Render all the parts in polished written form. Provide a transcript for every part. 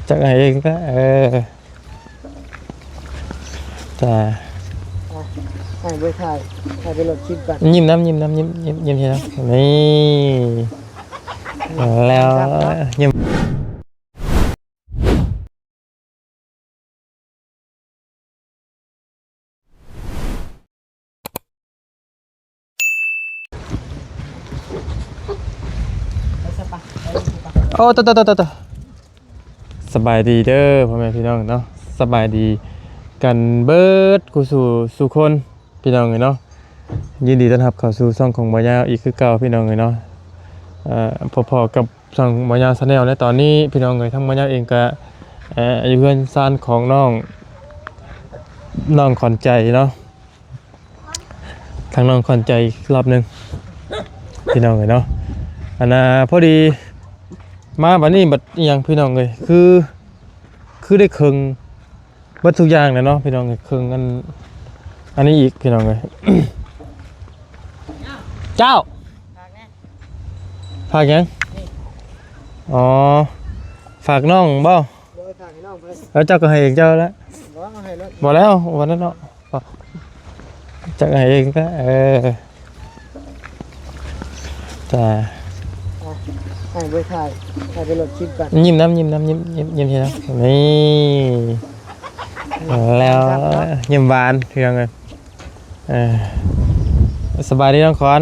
จากไหนเองก็จ้าถ่ายไปถ่ายไปหลบคลิปกัน ยิ้มน้ำทีน้ำนี่แล้วยิ้มโอ้ตัวสบายดีเด้อพ่อแม่พี่น้องเนาะสบายดีกันเบิดกูสู่คนพี่น้องเลยเนาะยินดีต้อนรับเข้าสู่ช่องของบ่าวยาวอีกคือเก่าพี่น้องเลยเนาะพอๆกับช่องบ่าวยาวชาแนลในตอนนี้พี่น้องเลยทั้งบ่าวยาวเองก็อยู่เพื่อนซ่านของน้องขอนใจเนาะทางน้องขอนใจรอบนึงพี่น้องเลยเนาะอันน่ะพอดีมาบัดนี้บัดอีหยังพี่น้องเลยคือได้ครึ่งบัดทุกอย่างเลยเนาะพี่น้องเลยครึ่งอันนี้อีกพี่น้องเลย เจ้าฝากยังอ๋อฝากน้องบ่แล้วเจ้าก็ให้เองเจ้าแล้วบอกแล้ววันนั้นเนาะจะให้เองก็จ้าถ่ายไปถ่ายไปหลบคลิปกัน ยิ้มทีน้ำนี่แล้วยิ้มหวานพี่น้องเลยสบายดีน้องคอน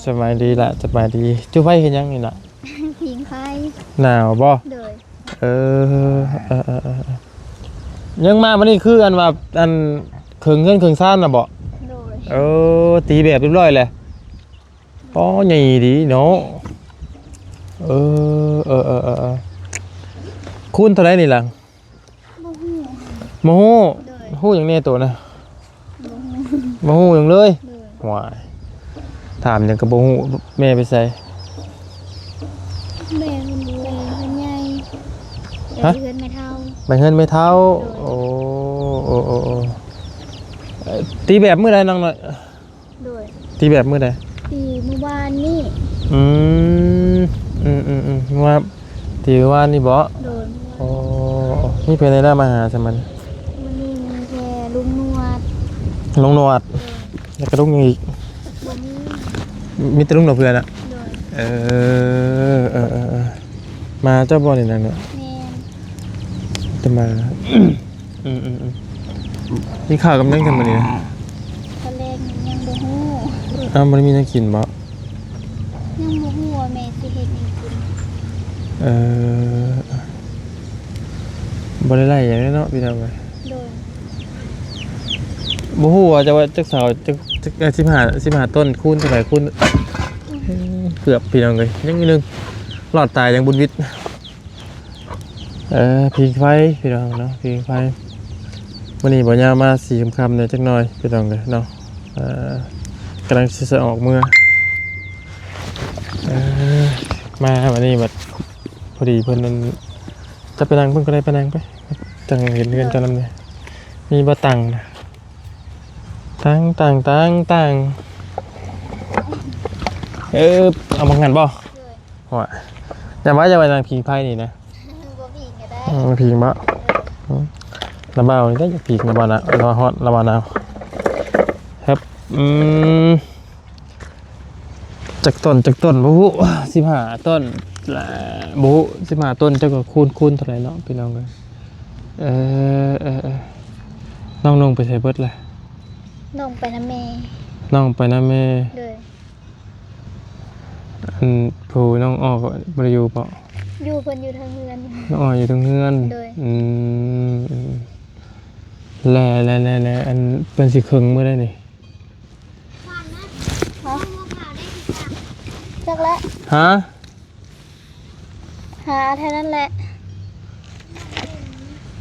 สบายดีละสบายดีจุ๊บไฟเห็นยังนี่ล่ะผิงไฟหนาวบ่เด้อยังมาวันนี้คืออันว่าอันเขิงเงินเขิงซ่านน่ะบ่โดยตีแบบเรียบร้อยเลยอ๋อใหญ่ดีเนาะคุณเท่าไรนี่ล่ะโมโหฮู้อย่างแน่ตัวนะโมโหอย่างเลยว้ายถามอย่างกับโมโหแม่ไปใส่แม่มันดูมันใหญ่ฮะ เงินไม่เท่าไปเงินไม่เท่าโอ้ตีแบบมื้อใดน้องหน่อยโดยตีแบบมื้อใดตีเมื่อวานนี่ว่าตีเมื่อวานนี่บ่โดยโอ้นี่เพิ่นได้มาหาซะมันมันมีแค่ลุงนวดแล้วก็ลุงอีกบ่มีแต่ลุงดอกเพื่อนอะโดยมาเจ้าบ่นี่นั่นเนาะแม่จะมานี่ข้าวกับนั่งกันมื้อนี้นะตอนแรกยังบ่ฮู้มันมีนักกินบ่ยังบ่ฮู้ว่าแม่สิเฮ็ดหยังกินบ่ได้ไล่อย่างนี้เนาะพี่น้องเอ้ยโดยบ่ฮู้ว่าจะว่าจักสาวจัก15ต้นคูณเท่าไหร่คูณเกือบพี่น้องเอ้ยยังอีกนึงรอดตายยังบุญวิทย์พิงไฟพี่น้องเนาะพิงไฟวันนี้บ่ยาวมา4 ค่ำเนี่ยจักหน่อยพี่น้องเลยเนาะกำลังจะออกเมื่อมาวันนี้แบบพอดีเพิ่นมันจะไปนั่งเพิ่นก็ได้ไปนั่งไปจังเห็นเงินกันนำเนี่ยมีบ่ตังนะตังเอามางันบ่ว่าอย่าว่าจะไปนั่งพิงไฟนี่นะบ่ผิงก็ได้พิงบ่ระบาดนี่ได้จะพิงระบาดนะฮอตระบาดหนาวครับจากต้นบุ้15 ต้นบุ้15 ต้นเจ้าก็คูณเท่าไหร่เนาะพี่น้องเลยน้องไปใส่เบิดเลยน้องไปน้ำแม่เลยผู้น้องออกบริยูเปล่าอยู่เพิ่นอยู่ทางเฮือนน้องออกอยู่ทางเฮือนแล่อันเป็นสิครึ่งเมื่อได้นี่จักแล้วฮะหาแค่นั้นแหละ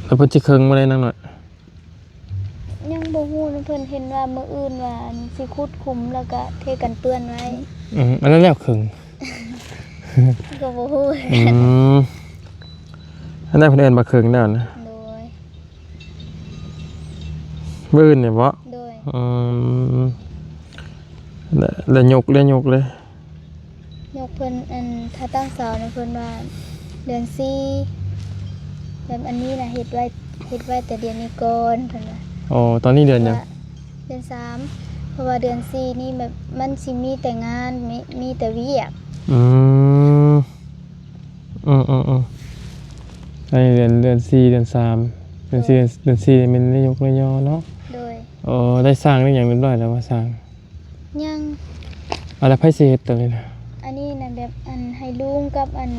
แล้วเป็นสิครึ่งเมื่อได้นั่งหน่อยยังบ่ฮู้นะเพิ่นเห็นว่ามื้ออื่นว่าสิขุดคุมแล้วก็เทกันเปื้อนไว้อันนั้นแล้วครึ่งก็บ่ฮู้อันนั้นเพิ่นเอิ้นว่าครึ่งแล้วนะโดยมื้ออื่นเนี่ยบ่โดยแล้วยกเลยยกเพิ่นถ้าตั้งเสาเนี่ยเพิ่นว่า เดือน4แบบอันนี้น่ะเฮ็ดไว้แต่เดือนนี้ก่อนเพิ่นว่า อ๋อตอนนี้เดือนหยัง เดือน3เพราะว่าเดือน4นี่แบบมันสิมีแต่งานมีแต่เวียก อืมในเดือน4เดือน3เดือน4เดือน4เป็นนายกระยอเนาะ โดย อ๋อได้สร้างได้อย่างเรียบร้อยแล้วว่าสร้าง ยัง อะไรไผสิเฮ็ดตัวนี้นะ อันนี้น่ะแบบอันให้ลุงกับอัน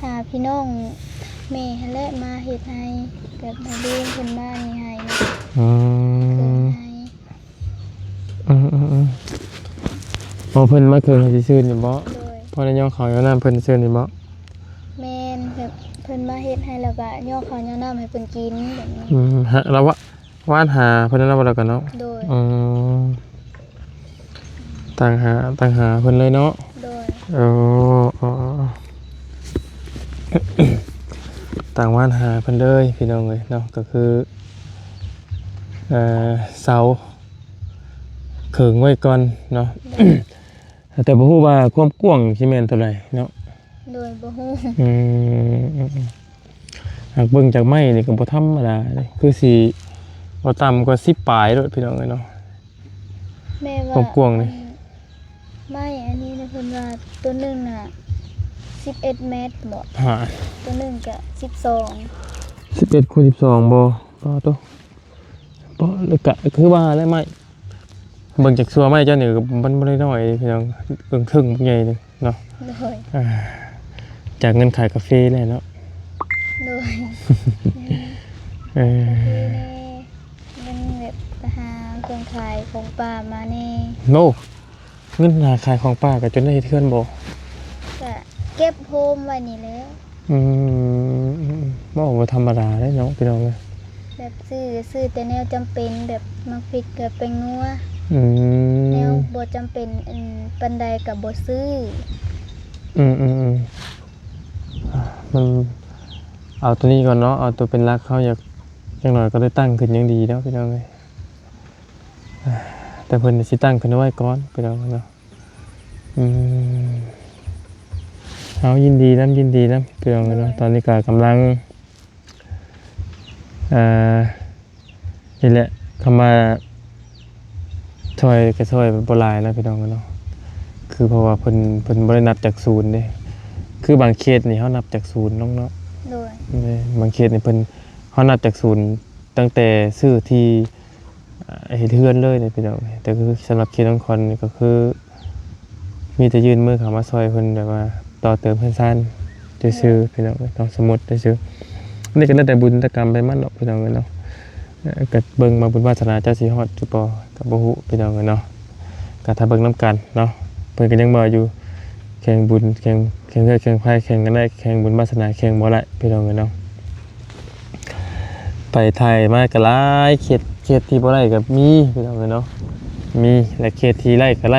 หาพี่น้องแม่หั่นแหละมาเฮ็ดให้แบบให้ลุงเพิ่นมานี่ให้นะ อื เพิ่น ม ให้ พอเพิ่นมาเคิงให้สิซื้อนี่บ่ โดย พอนายกเขาอยู่นำเพิ่นซื้อนี่บ่ แม่นแบบเพิ่นมาเฮ็ดให้แล้วก็ย่อข้าวย่อน้ำให้เพิ่นกินแบบนี้ ฮะแล้วว่านหาเพิ่นแล้วบ่แล้วกันเนาะ โดย อืมต่างหาเพิ่นเลยเนาะ โดย อ๋อต่างว่านหาเพิ่นเลยพี่น้องเอ้ยเนาะก็คือเสาเขิงไว้ก่อนเนาะ แต่บ่ฮู้ว่าความกว้างสิแม่นเท่าไหร่เนาะ โดยบ่ฮู้ หากเบิ่งจากไม้นี่ก็บ่ธรรมดาเลยคือสิบ่ต่ำกว่า10ปลายโดดพี่น้องเอ้ยเนาะ แม่ คร ว่า บกวางนี่ ไม่อันนี้นะเพิ่นว่าตัวหนึงน่ะ11 เมตรบ่ หา ตัวหนึงก็12 11คูณ12บ่ต่อตัวบ่แล้วก็คือว่าแล้วไม้เบิ่งจากซัวไม้เจ้านี่ก็มันบ่ได้น้อยพี่น้องเบิ่งถึงใหญ่เลยเนาะ โดย จากเงินขายกาแฟเลยเนาะ โดย เออ คือแน่มันแบบไปหาเครื่องขายของป่ามาแน่ โนเงินหาขายของป้าก็จนได้เฮ็ดเทือนบ่ ก็เก็บโฮมไว้นี่แหล้ว บ่ธรรมดาเด้เนาะพี่น้องเอ้ย แบบซื้อแต่แนวจำเป็นแบบมักพริกกับแป้งนัว อื แนว ม บ่จำเป็นปันใดก็บ่ซื้อ มันเอาตัวนี้ก่อนเนาะเอาตัวเป็นหลักเขาอยากจังหน่อยก็ได้ตั้งขึ้นยังดีแล้วพี่น้องเอ้ยแต่เพิ่นสิตั้งขึ้นเอาไว้ก่อนพี่น้องเนาะเอายินดีนำพี่น้องเนาะตอนนี้ก็กำลังนี่แหละคำว่าช่วยก็ช่วยบ่หลายนะพี่น้องเนาะคือเพราะว่าเพิ่นบ่ได้นับจากศูนย์เด้คือบางเคสนี่เฮานับจากศูนย์น้องเนาะ โดย บางเคสนี่เพิ่นเฮานับจากศูนย์ตั้งแต่ซื้อที่เฮ็ดเฮือนเลยเนี่ยพี่น้องแต่คือสำหรับเคสน้องคอนนี่ก็คือมีแต่ยื่นมือเข้ามาซอยเพิ่นแบบว่าต่อเติมเพิ่นซ่านซื่อๆพี่น้องต้องสมมุติซื่อๆนี่ก็ได้แต่บุญแต่กรรมไปมันเนาะพี่น้องเนาะก็เบิ่งมาบุญวาสนาเจ้าสิฮอดจุปอก็บ่ฮู้พี่น้องเนาะก็ถ้าเบิ่งนํกันเนาะเพิ่นก็ยังบ่อยู่แข่งบุญแข่งเลือดแข่งไฟแข่งกันได้แข่งบุญวาสนาแข่งบ่ได้พี่น้องเนาะไปไทยมาก็หลายเขตที่บ่ได้ก็มีพี่น้องเนาะมีและเขตที่ไล่ก็ไ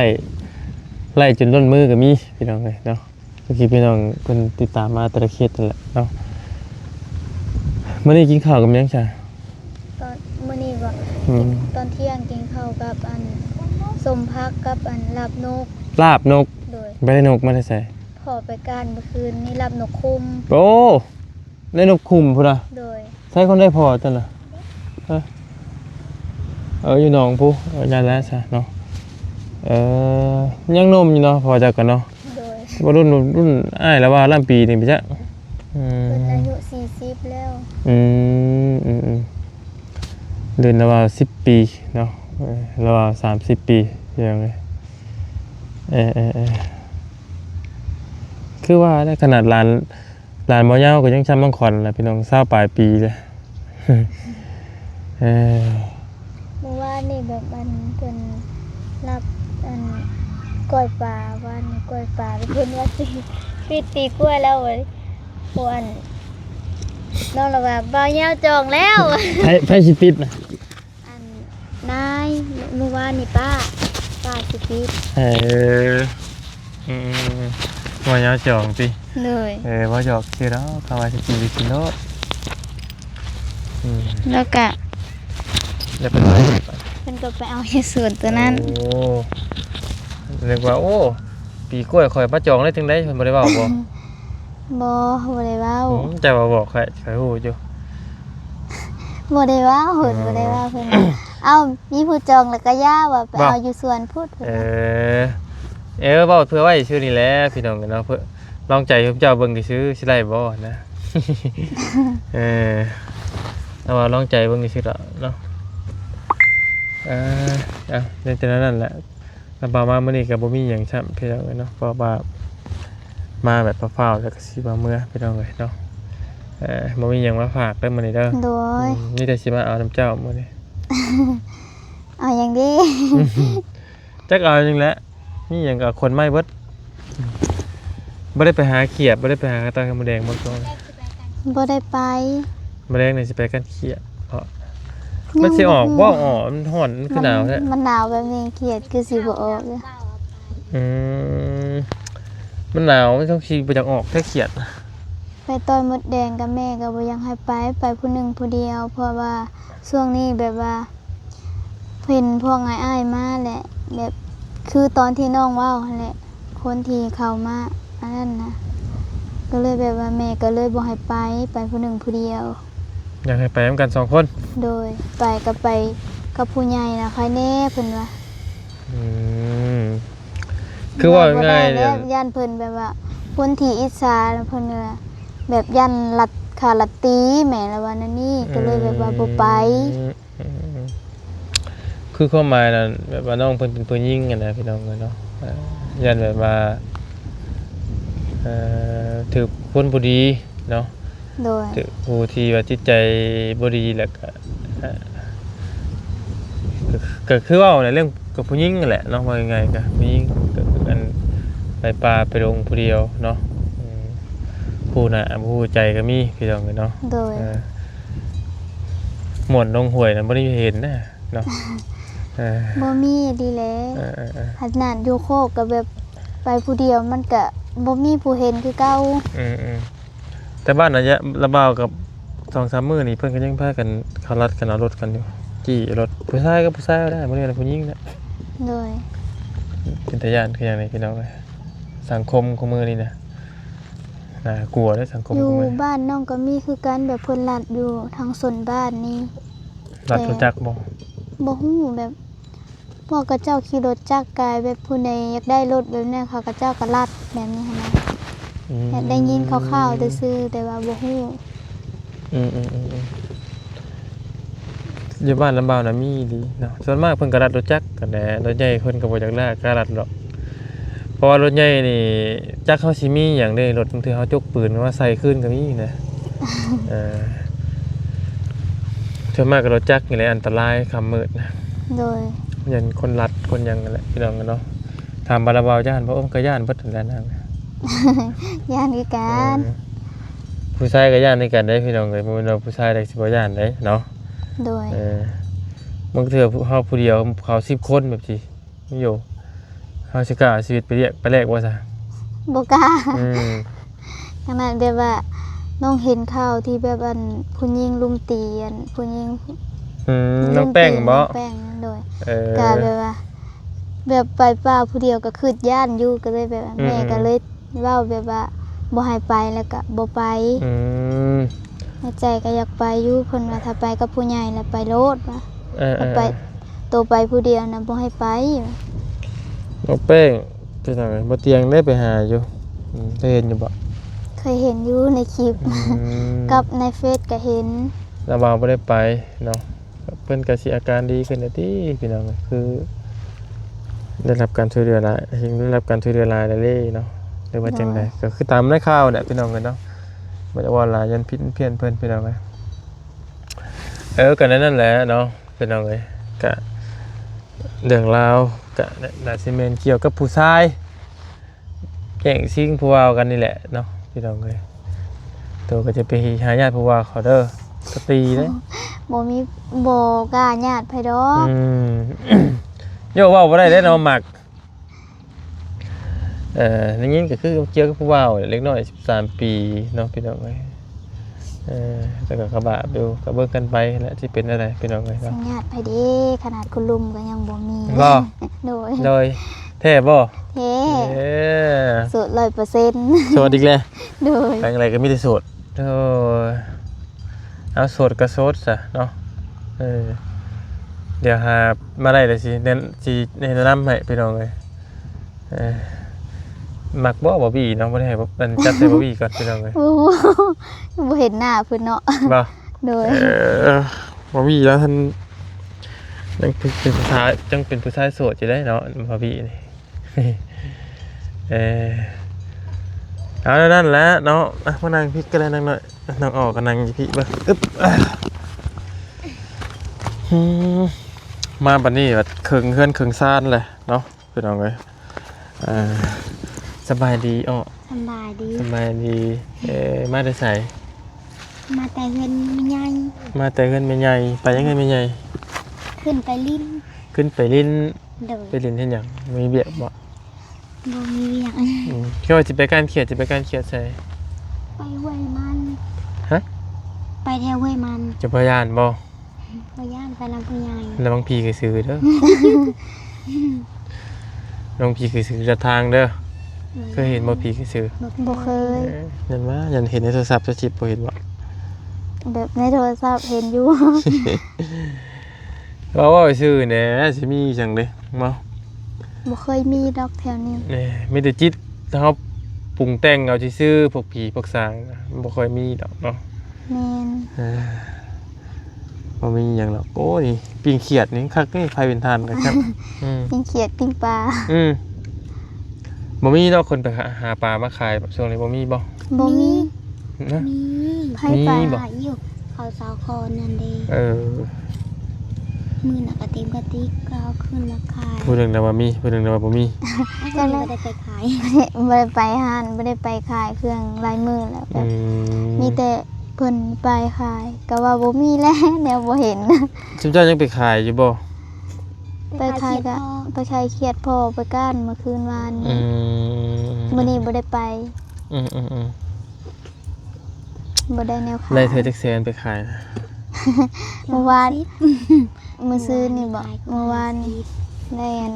ล่จนล้นมือก็มีพี่น้องเนาะเมื่อกี้พี่น้องเพิ่นติดตามมาแต่ละเขตนั่นแหละเนาะมื้อนี้กินข้าวกับหยังจ้ะ ตอนมื้อนี้ก็ ตอนเที่ยงกินข้าวกับอันส้มพักกับอันลาบนก ลาบนก โดย บ่ได้นกมาได้ใส่ พอไปการเมื่อคืนนี่ลาบนกคุม โอ้ได้นกคุมพุ่นน่ะ โดย ใส่คนได้พอจังน่ะฮะอยู่หนองพุยานแล้วซะเนาะยังหนมอยู่เนาะพอจักกันเนาะ โดย ว่ารุ่นอ้ายแล้วว่าล้านปีนี่ไปจ้ะ เพิ่นอายุ40แล้ว เดือนละว่า10 ปีเนาะแล้วว่า30 ปีอย่างไงคือว่าได้ขนาดหลานบ่ยาวก็ยังช้ำบังขอนแหละพี่น้อง20ปลายปีเลย เมื่อวานนี่แบบอันเพิ่นรับอันก้อยปลาวันนี้ก้อยปลาเพิ่นว่าสิปิดตีกล้วยแล้วเว้ยพวนน้องละว่าบ่าวยาวจองแล้ว ไผสิปิดน่ะ อันนายเมื่อวานนี่ป้าสิปิด บ่ยาวจองติ เลย บ่หยอกคือแล้วคำว่าสิกินโลด แล้วก็ อย่าเป็นไร เพิ่นก็ไปเอาเห็ดสวนตัวนั้น โอ้เรียกว่าโอ้ปีกล้วยข่อยมาจองได้ถึงได้เพิ่นบ่ได้เว้าบ่ บ่ได้เว้า จะมาบอกใครฮู้อยู่ บ่ได้เว้าเพิ่นบ่ได้เว้าเพิ่นว่าเอ้ามีผู้จองแล้วก็ย่าว่าไปเอาอยู่สวนพุทธเพิ่น เอ ว่า เว้าเพื่อไว้ชื่อนี่แหละพี่น้องกันเนาะเพื่อลองใจผมเจ้าเบิ่งซื่อสิได้บ่นะ เออเอาว่าลองใจเบิ่งซื่อละเนาะในแต่นั้นแหละแล้วบ่ามามื้อนี้ก็บ่มีหยังช้ำพี่น้องเอ้ยเนาะเพราะว่ามาแบบฟ้าวๆแล้วก็สิมาเมื่อพี่น้องเอ้ยเนาะบ่มีหยังมาฝากเด้อมื้อนี้เด้อ โดย นี่แต่สิมาเอาน้ำเจ้ามื้อนี้ เอาอย่างดี จักเอาจังแหละนี่หยังก็คนไม้เบิดบ่ได้ไปหาเขียดบ่ได้ไปหากระต่ายมดแดงหมดก่อน บ่ได้ไป มดแดงนี่สิไปกันเขียดเพราะมันสิออกบ่ออกมันร้อนมันคือหนาวแท้ มันหนาวแบบนี้เครียดคือสิบ่ออกเลย อืมมันหนาวมันต้องสิบ่อยากออกแท้เขียด ไปต้อยมดแดงกับแม่ก็บ่อยังให้ไปผู้หนึงผู้เดียว เพราะว่าช่วงนี้แบบว่าเพิ่นพวกอ้ายๆมาแหละแบบคือตอนที่น้องเว้าหั่นแหละคนที่เข้ามาอันนั้นนะก็เลยแบบว่าแม่ก็เลยบ่ให้ไปผู้หนึงผู้เดียว อยากให้ไปนำกัน2คน โดยไปกับผู้ใหญ่นะใครแน่เพิ่นว่า อืมคือว่าง่าย บ่ เนี่ ได้ ย แล้วย่านเพิ่นแบบว่าคนที่อิจฉาเพิ่นว่าแบบย่านลัดขาลัดตีแหม่ละว่านั่นนี่ก็เลยแบบว่าบ่ไป คือความหมายนั้นแบบว่าน้องเพิ่นเป็นผู้หญิงอะนะพี่น้องเอ้ยเนาะยันแบบว่าถือคนบ่ดีเนาะ โดย ถือผู้ที่ว่าจิตใจบ่ดีแล้วก็ก็คือเว้าในเรื่องกับผู้หญิงนั่นแหละเนาะว่ายังไงก็ผู้หญิงก็คืออันไปป่าไปลงผู้เดียวเนาะผู้น่ะผู้ใจก็มีพี่น้องเอ้ยเนาะ โดย หม่วนลงห้วยน่ะบ่ได้เห็นนะเนาะ บ่มีดีแหล้วขนาดอยู่โคกก็แบบไปผู้เดียวมันก็บ่มีผู้เห็นคือเก่า แต่บ้านน่ะระบาวกับ 2-3 มื้อนี่เพิ่นก็ยังพากันเขารัดกันเอารถกันอยู่จี้รถผู้ชายก็ผู้ชายได้บ่ได้ผู้หญิงนะ โดย เป็นตาย่านคือหยังนี่พี่น้องเอ้ยสังคมของมื้อนี้นะน่ากลัวเด้อสังคม อยู่ ของมื้อ บ้านน้องก็มีคือกันแบบเพิ่นลัดอยู่ทางสนบ้านนี่ รัดรู้จักบ่ บ่ฮู้แบบพวกกระเจ้าขี่รถจักรกายแบบผู้ใดอยากได้รถแบบนั้นเขากระเจ้าก็ลัดแบบนี้หั่นนะแต่ได้ยินคร่าวๆแต่ซื่อแต่ว่าบ่ฮู้ อยู่บ้านลำบากน่ะมีดีเนาะส่วนมากเพิ่นก็รัดรู้จักกันแหละรถใหญ่เพิ่นก็บ่อยากลากกล้ารัดหรอกเพราะว่ารถใหญ่นี่จักเขาสิมีหยังเด้รถบางทีเขาจกปืนมาใส่คืนก็มีนะ ส่วนมากก็รถจักรนี่แหละอันตรายค่ำมืดนะ โดย ยันคนรัดคนหยังนั่นแหละพี่น้องกันเนาะถามบาราบาวย่านเพราะอมก็ย่านเบิดนั่นแหละนาง ย่านคือกัน ผู้ชายก็ย่านในกันได้พี่น้องเอ้ยบ่แม่นว่าผู้ชายได้สิบ่ย่านได้เนาะ โดย บางเทื่อเฮาผู้เดียวเขา10คนแบบสิมีอยู่เฮาสิกล้าเอาชีวิตไปเรียกไปแลกบ่ซะ บ่กล้า อืม ขนาดแบบว่าน้องเห็นข่าวที่แบบอันผู้หญิงลุมตีอันผู้หญิง น้องแป้งบ่ น้องแป้งนั่นโดย เออ ก็แบบว่า แบบไปป่าผู้เดียวก็คืดย่านอยู่ก็เลยแบบว่า อืม แม่ก็เลยเว้าแบบว่าบ่ให้ไปแล้วก็บ่ไป อืม ในใจก็อยากไปอยู่เพิ่นว่าถ้าไปกับผู้ใหญ่แล้วไปโลดว่า เอ ถ้า อ ไปโตไปผู้เดียวน่ะบ่ให้ไป น้องแป้งพี่น้องเอ้ยบ่เตียงได้ไปหาอยู่ได้เห็นอยู่บ่ เคยเห็นอยู่ในคลิป กับในเฟซก็เห็น ระบาวบ่ได้ไปเนาะเพิ่นก็สิอาการดีขึ้นแล้วติพี่น้องเอ้ยคือ ได้รับการช่วยเหลือหลายได้รับการช่วยเหลือหลายเลยเนาะหรือว่าจังไดก็คือตามในข่าวแหละพี่น้องกันเนาะบ่ได้ว่าหลายยันพิษเพี้ยนเพิ่นพี่น้องเอ้ยก็นั่นแหละเนาะพี่น้องเอ้ยก็เรื่องราวก็น่าสิแม่นเกี่ยวกับผู้ชายแย่งชิงผู้เว้ากันนี่แหละเนาะพี่น้องเอ้ยตัวก็จะไปหาญาติผู้เว้าเขาเด้อก็ตีเด้ บ่มีบ่กล้าญาติไผดอก โยกเว้าบ่ได้เด้เนาะหมักอย่างนี้ก็คือเกี่ยวกับผู้เว้าเล็กน้อย13 ปีเนาะพี่น้องเอ้ยแต่ก็กระบะดูก็เบิ่งกันไปแหละที่เป็นอะไรพี่น้องเอ้ย สั เนาะ ญญาติไผเด้ขนาดคุณลุงก็ยังบ่มี บ่ โดย โดย แท้บ่ เท่ เออ สูตร100% โสดอีกแล้ว โดย ไปอะไรก็มีแต่โสดโอ้ยเอาโสดก็โสดซะเนาะเออเดี๋ยวหามาได้เลยสิแนะนำให้พี่น้องเลยมักบ่บี้น้องบ่ได้ให้มันจัดใส่บ่บี้ก่อนพี่น้องเลย โอ้โหบ่เห็นหน้าเพิ่นเนาะ บ่ โดย บ่บี้แล้วท่านยังเป็นผู้ชายจังเป็นผู้ชายโสดอยู่ได้เนาะบ่บี้นี่ เออเอาแล้วนั่นแหละเนาะมานั่งพี่ก็ได้นั่งหน่อยนั่งออกก็นั่งอยู่พี่เบิ่งอึ๊บมาบัดนี้แบบเคิงเฮือนเคิงซ่านเลยเนาะพี่น้องเอ้ยสบายดีอ้อ สบายดี สบายดีมาได้ใส่ มาแต่เงินไม่ใหญ่ มาแต่เฮือนแม่ใหญ่ไปยังไงแม่ใหญ่ ขึ้นไปลิ้น ขึ้นไปลิ้น โดย ไปลิ้นเฮ็ดหยังมีเบียกบ่ บ่มีเวียง คิดว่าสิไปการเขียดใส่ ไปห้วยมัน ฮะ ไปแถวห้วยมัน จะพยานบ่ บ่ย่านไปลำพูใหญ่ ระวังผีกระสือเด้อ ระวังผีกระสือจะทางเด้อเคยเห็นบ่ผีกระสือ บ่เคย ยันว่ายันเห็นในโทรศัพท์จะจิบบ่เห็นบ่ แบบในโทรศัพท์เห็นอยู่ ว่าไปซื้อแหน่สิมีจังเด้บ่ บ่เคยมีดอกแถวนี้ นี่มีแต่จิตถ้าเฮาปรุงแต่งเอาซื่อๆพวกผีพวกสางบ่ค่อยมีดอกเนาะ แม่น บ่มีหยังหรอกโอ้นี่ปิ้งเขียดนี่คักนี่ไฟเป็นทานนะครับ ปิ้งเขียดปิ้งปลา บ่มีดอกคนไปหาปลามาขายแบบช่วงนี้บ่มีบ่ บ่มี นะ ไผปลา มีบ่ อยู่เขาสาวคอนั่นเด้ มือหนักกระติกก็เอาขึ้นมาขาย ผู้หนึงน่ะว่ามีผู้หนึงน่ะว่าบ่มี ก็ไม่ได้ไปขาย ไม่ได้ไปห้านไม่ได้ไปขายเครื่องลายมือแล้วแบบมีแต่เพิ่นไปขายก็ว่าบ่มีแล้วแนวบ่เห็น ซุมเจ้ายังไปขายอยู่บ่ ไปขายก็ไปขายเขียดพอไปก้านเมื่อคืนวานนี้มื้อนี้บ่ได้ไป อืม บ่ได้แนวขาย ไล่เธอจักแสนไปขายนะ เมื่อวานมื้อซื้อนี่บ่เมื่อวานนี่ได้อัน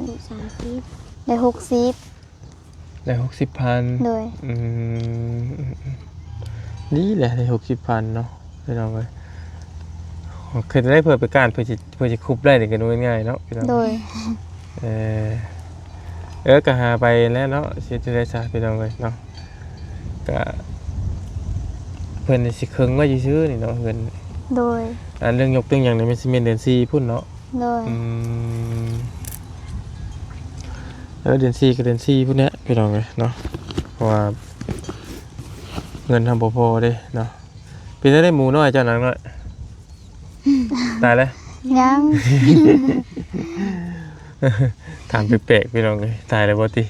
ได้60 ได้ 60,000 โดย นี่แหละได้ 60,000 เนาะพี่น้องเอ้ยเคยได้เพิ่นไปการเพื่อสิคุบได้นี่ก็ดูง่ายๆเนาะพี่น้อง โดย ก็หาไปแล้วเนาะสิจะได้ซะพี่น้องเอ้ยเนาะก็เพิ่นสิเคิงไว้ซื่อๆนี่เนาะเพิ่น โดย อันเรื่องยกตัวอย่างนี่มันสิแม่นเดือน4พุ่นเนาะ โดย เดือน4กับเดือน4พุ่นเนี้ยพี่น้องเอ้ยเนาะเพราะว่าเงินทำบ่พอเด้เนาะเป็นได้หมูน้อยเจ้าหนังน้อยตายแล้ว ยัง ถามแปลกๆพี่น้องเอ้ยตายแล้วบ่ติ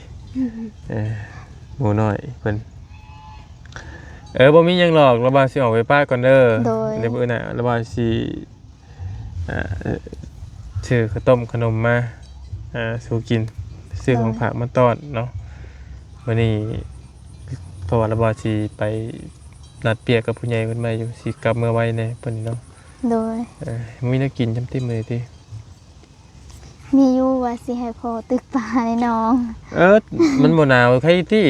หมูน้อยเพิ่นบ่มีหยังหรอกระบายสิออกไปป้าก่อนเด้อเดี๋ยวมื้อหน้าระบายสิซื้อข้าวต้มขนมมาสู่กินซื้อของฝากมาต้อนเนาะวันนี้เพราะว่าระบายสิไปนัดเปียกกับผู้ใหญ่เพิ่นมาอยู่สิกลับเมื่อไว้แน่เพิ่นนี่เนาะ โดย มีแนวกินจำติมื้อติ มีอยู่ว่าสิให้พ่อตึกปลาให้น้อง มันบ่หนาวใครติ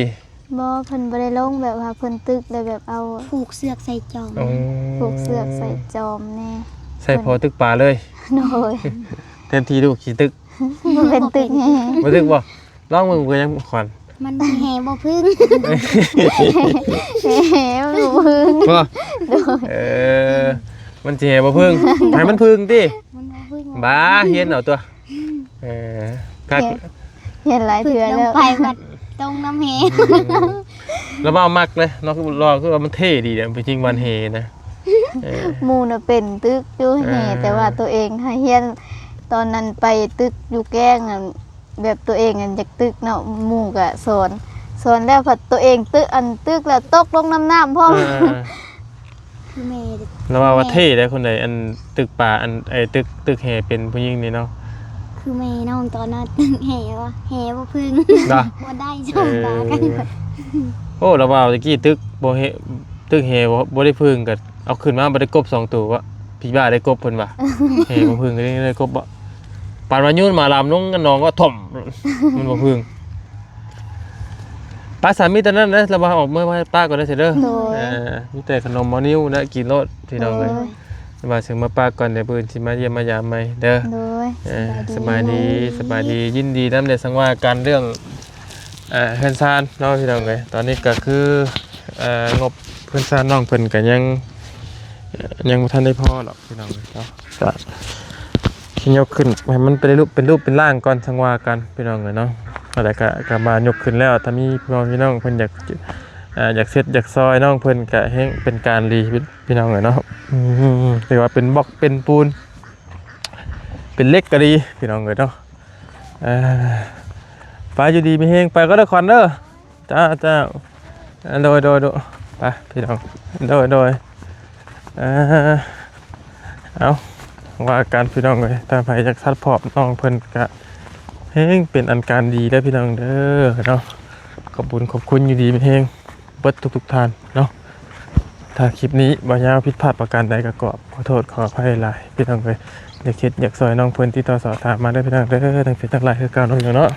บ่เพิ่นบ่ได้ลงแบบว่าเพิ่นตึกเลยแบบเอา ผูกเสือกใส่จอม ผูกเสือกใส่จอมแน่ ใส่พอตึกปลาเลย โดย แทนที่ลูกขี้ตึก บ่เป็นตึกแฮ บ่ตึกบ่ลองมึงเพิ่นยังขวัญ มันแห่บ่พึ่ง แหมบ่พึ่ง บ่มันสิแห่บ่พึ่งให้มันพึ่งติ มันบ่พึ่ง บ้าเฮียนเอาตัวกัก เห็นหลาย พึ่ง เทื่อ ล แล้ ง ว ไปวัดตรงน้ำแห่ แล้วมาเอามักเลยเนาะคือรอคือว่ามันเท่ดีเนี่ยจริงวันเฮนะ หมู่น่ะเป็นตึกอยู่แห่แต่ว่าตัวเองให้เฮียนตอนนั้นไปตึกอยู่แกล้งอะแบบตัวเองอะอยากตึกเนาะหมู่ก็สอนแล้วพอตัวเองตึกแล้วตกลงน้ำพ่อ คือแม่ แล้วว่าเท่ได้คนใดอันตึกป่าอันไอ้ตึกแฮเป็นผู้หญิงนี่เนาะ คือแม่น้องตอนนั้นแห่วะแห่บ่พึ่ง เนาะ บ่ได้ชมตากัน โอ้เราว่าตะกี้ตึกบ่เฮตึกแฮบ่ได้พึ่งก็เอาขึ้นมาบ่ได้กบ2ตัววะพี่บ้าได้กบเพิ่นว่ะแฮบ่พึ่งก็ได้กบบ่ ปานว่ายุ่นมาลำน้องน้องก็ถ่ม มันบ่พึ่งป้าสามีตอนนั้นนะเราออกเมื่อป้าก่อนได้เสร็จเด้อ โดย มีแต่ขนมมอนิ้วนะกินรสพี่น้องเลยมาถึงมาป้าก่อนเดี๋ยวเพิ่นสิมาเยี่ยมมายามใหม่เด้อ โดย สบายดียินดีนำได้สังว่าการเรื่องเฮือนซานเนาะพี่น้องเลยตอนนี้ก็คืองบเฮือนซานน้องเพิ่นก็ยังบ่ทันได้พอหรอกพี่น้องเลยเนาะก็สิยกขึ้นให้มันเป็นรูปเป็นร่างก่อนสังว่ากันพี่น้องเลยเนาะแต่ก็มายกขึ้นแล้วถ้ามีพี่น้องเพิ่นอยากเสร็จอยากซอยน้องเพิ่นก็ให้เป็นการรีพี่น้องเลยเนาะเรียกว่าเป็นบล็อกเป็นปูนเป็นเหล็กก็ดีพี่น้องเลยเนาะไปอยู่ดีมีเฮงไปก็ได้ควันเด้อจ้าโดยไปพี่น้องโดยเอาว่าการพี่น้องเลยถ้าใครอยากซัดพอร์ตน้องเพิ่นก็เฮงเป็นอันการดีได้พี่น้องเด้อเนาะขอบคุณอยู่ดีมีเฮงเบิดทุกท่านเนาะถ้าคลิปนี้บ่ยาวผิดพลาดประการใดก็ขอโทษขออภัยหลายพี่น้องเลยอยากซอยน้องเพิ่นที่ต่อสอบถามมาได้พี่น้องเด้อทั้งเป็นทั้งหลายคือเก่าน้องอยู่เนาะ